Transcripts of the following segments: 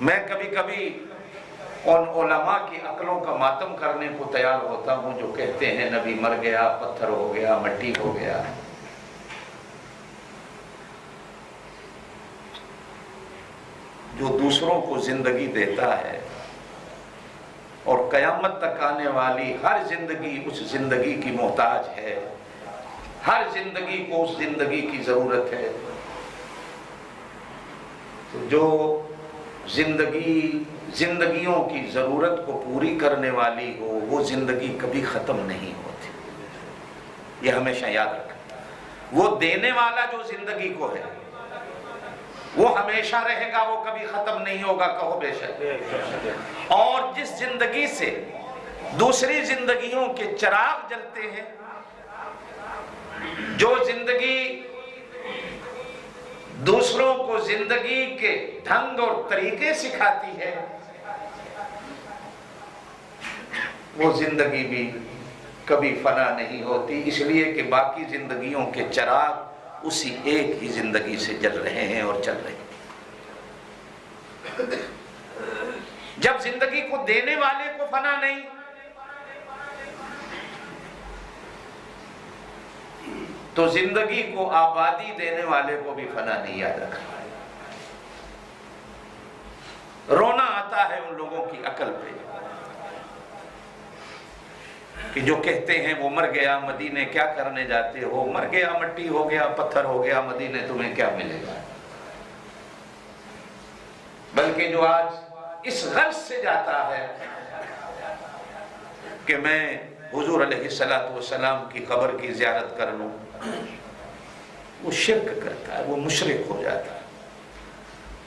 میں کبھی کبھی ان علماء کی عقلوں کا ماتم کرنے کو تیار ہوتا ہوں جو کہتے ہیں نبی مر گیا، پتھر ہو گیا، مٹی ہو گیا۔ جو دوسروں کو زندگی دیتا ہے اور قیامت تک آنے والی ہر زندگی اس زندگی کی محتاج ہے، ہر زندگی کو اس زندگی کی ضرورت ہے، تو جو زندگیوں کی ضرورت کو پوری کرنے والی ہو وہ زندگی کبھی ختم نہیں ہوتی، یہ ہمیشہ یاد رکھیں۔ وہ دینے والا جو زندگی کو ہے وہ ہمیشہ رہے گا، وہ کبھی ختم نہیں ہوگا، کہو بے شک۔ اور جس زندگی سے دوسری زندگیوں کے چراغ جلتے ہیں، جو زندگی دوسروں کو زندگی کے ڈھنگ اور طریقے سکھاتی ہے، وہ زندگی بھی کبھی فنا نہیں ہوتی، اس لیے کہ باقی زندگیوں کے چراغ اسی ایک ہی زندگی سے جل رہے ہیں اور چل رہے ہیں۔ جب زندگی کو دینے والے کو فنا نہیں، تو زندگی کو آبادی دینے والے کو بھی فنا نہیں، یاد رکھنا۔ رونا آتا ہے ان لوگوں کی عقل پہ کہ جو کہتے ہیں وہ مر گیا مدینے کیا کرنے جاتے ہو، مر گیا مٹی ہو گیا، پتھر ہو گیا، مدینے تمہیں کیا ملے گا۔ بلکہ جو آج اس غرض سے جاتا ہے کہ میں حضور علیہ السلام کی قبر کی زیارت کر لوں، وہ شرک کرتا ہے، وہ مشرک ہو جاتا ہے۔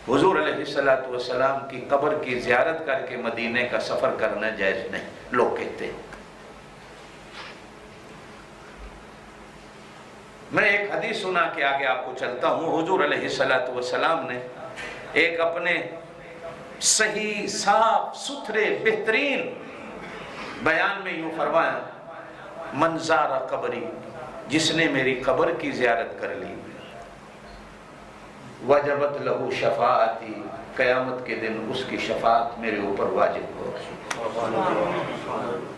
حضور علیہ السلام کی قبر کی زیارت کر کے مدینے کا سفر کرنا جائز نہیں، لوگ کہتے ہیں۔ میں ایک حدیث سنا کے آگے آپ کو چلتا ہوں۔ حضور علیہ السلام نے ایک اپنے صحیح، صاف ستھرے، بہترین بیان میں یوں فرمایا، من زار قبری، جس نے میری قبر کی زیارت کر لی، وجبت لہو شفاعتی، قیامت کے دن اس کی شفاعت میرے اوپر واجب ہوگی۔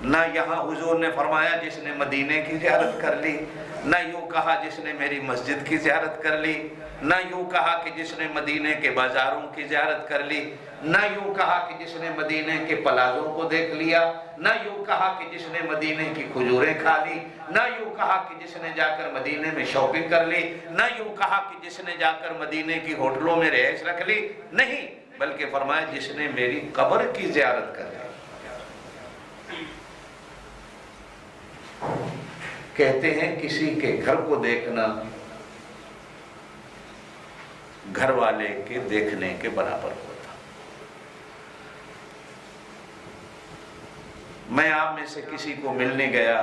نہ یہاں حضور نے فرمایا جس نے مدینے کی زیارت کر لی، نہ یوں کہا جس نے میری مسجد کی زیارت کر لی، نہ یوں کہا کہ جس نے مدینے کے بازاروں کی زیارت کر لی، نہ یوں کہا کہ جس نے مدینے کے پلازوں کو دیکھ لیا، نہ یوں کہا کہ جس نے مدینے کی کھجوریں کھا لی، نہ یوں کہا کہ جس نے جا کر مدینے میں شاپنگ کر لی، نہ یوں کہا کہ جس نے جا کر مدینے کی ہوٹلوں میں رہائش رکھ لی، نہیں، بلکہ فرمایا جس نے میری قبر کی زیارت کر لی۔ کہتے ہیں کسی کے گھر کو دیکھنا گھر والے کے دیکھنے کے برابر ہوتا۔ میں آپ میں سے کسی کو ملنے گیا،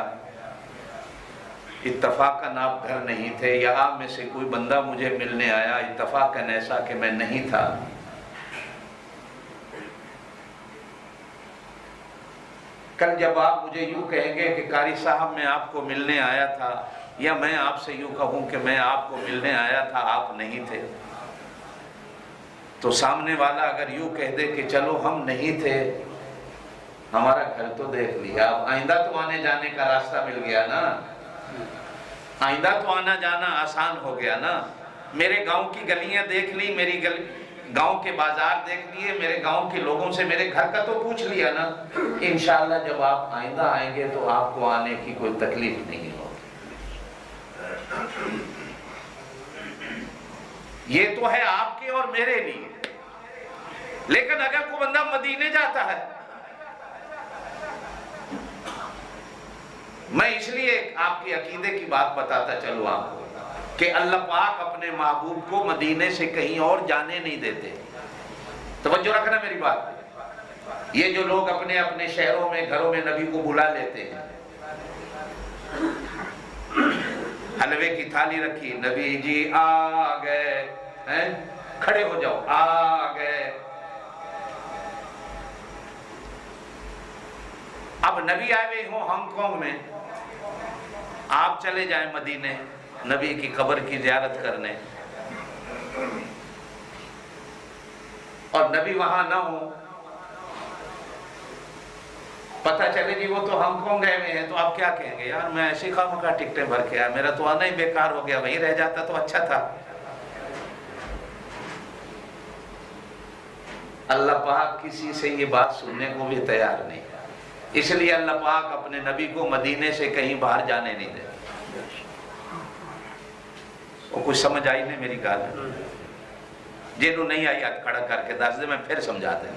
اتفاقاً آپ گھر نہیں تھے، یا آپ میں سے کوئی بندہ مجھے ملنے آیا، اتفاقاً ایسا کہ میں نہیں تھا، کل جب آپ مجھے یوں کہیں گے کہ قاری صاحب میں آپ کو ملنے آیا تھا، یا میں آپ سے یوں کہوں کہ میں آپ کو ملنے آیا تھا، آپ نہیں تھے، تو سامنے والا اگر یوں کہہ دے کہ چلو ہم نہیں تھے، ہمارا گھر تو دیکھ لیا، اب آئندہ تو آنے جانے کا راستہ مل گیا نا، آئندہ تو آنا جانا آسان ہو گیا نا، میرے گاؤں کی گلیاں دیکھ لی، میری گاؤں کے بازار دیکھ لیے، میرے گاؤں کے لوگوں سے میرے گھر کا تو پوچھ لیا نا، انشاءاللہ جب آپ آئندہ آئیں گے تو آپ کو آنے کی کوئی تکلیف نہیں ہوگی۔ یہ تو ہے آپ کے اور میرے لیے، لیکن اگر کوئی بندہ مدینے جاتا ہے، میں اس لیے آپ کے عقیدے کی بات بتاتا چلوں آپ کو کہ اللہ پاک اپنے محبوب کو مدینے سے کہیں اور جانے نہیں دیتے۔ توجہ رکھنا میری بات۔ یہ جو لوگ اپنے اپنے شہروں میں گھروں میں نبی کو بلا لیتے ہیں، حلوے کی تھالی رکھی، نبی جی آ گئے، کھڑے ہو جاؤ، آ گئے۔ اب نبی آئے ہوئے ہوں ہانگ کانگ میں، آپ چلے جائیں مدینے نبی کی قبر کی زیارت کرنے، اور نبی وہاں نہ ہو، پتہ چلے جی وہ تو ہانگ کانگ گئے ہوئے ہیں، تو آپ کیا کہیں گے؟ یار میں ایسی خواہ مخواہ ٹکٹیں بھر کے آیا، میرا تو آنا ہی بیکار ہو گیا، وہیں رہ جاتا تو اچھا تھا۔ اللہ پاک کسی سے یہ بات سننے کو بھی تیار نہیں، اس لیے اللہ پاک اپنے نبی کو مدینے سے کہیں باہر جانے نہیں دے۔ وہ کچھ سمجھ آئی نہیں میری گال؟ جنہوں نہیں آئی ہاتھ کھڑا کر کے دس دے، میں پھر سمجھا دیں۔